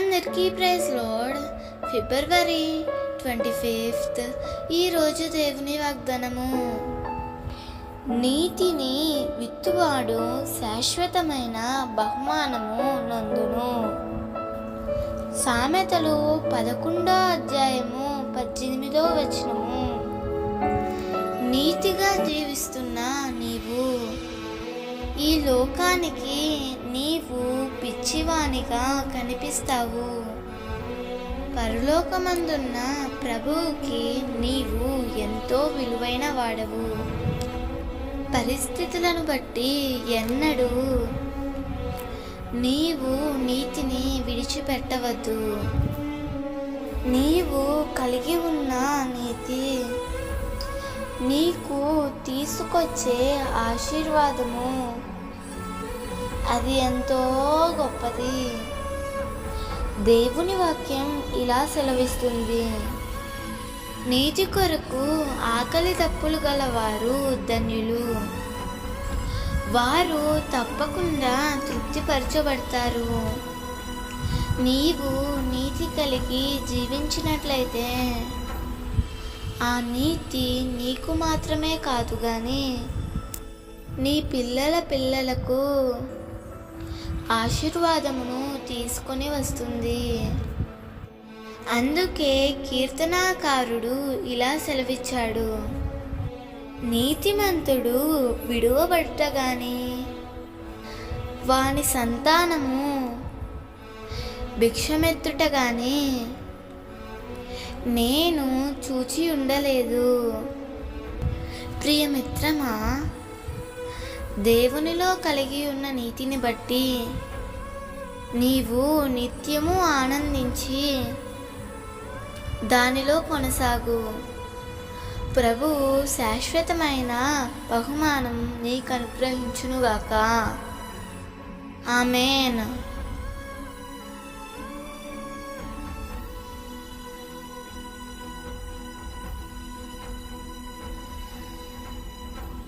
అందరికీ praise lord. ఫిబ్రవరి 25 ఈరోజు దేవుని వాగ్దానము. నీతిని విత్తువాడు శాశ్వతమైన బహుమానము నందును. సామెతలు 11:18 నీతిగా జీవిస్తున్న నీవు ఈ లోకానికి నీవు పిచ్చివానిగా కనిపిస్తావు. పరలోకమందున్న ప్రభువుకి నీవు ఎంతో విలువైన వాడవు. పరిస్థితులను బట్టి ఎన్నడూ నీవు నీతిని విడిచిపెట్టవద్దు. నీవు కలిగి ఉన్న నీతి నీకు తీసుకొచ్చే ఆశీర్వాదము అది ఎంతో గొప్పది. దేవుని వాక్యం ఇలా సెలవిస్తుంది, నీతి కొరకు ఆకలి దప్పులు గలవారు ధన్యులు, వారు తప్పకుండా తృప్తిపరచబడతారు. నీవు నీతి కలిగి జీవించినట్లయితే ఆ నీతి నీకు మాత్రమే కాదు కానీ నీ పిల్లల పిల్లలకు ఆశీర్వాదమును తీసుకొని వస్తుంది. అందుకే కీర్తనాకారుడు ఇలా సెలవిచ్చాడు, నీతిమంతుడు విడువబడుట గాని వాని సంతానము భిక్షమెత్తుట గాని నేను చూచి ఉండలేదు. ప్రియమిత్రమా, దేవునిలో కలిగి ఉన్న నీతిని బట్టి నీవు నిత్యము ఆనందించి దానిలో కొనసాగు. ప్రభువు శాశ్వతమైన బహుమానం నీకు అనుగ్రహించునుగాక. ఆమేన్.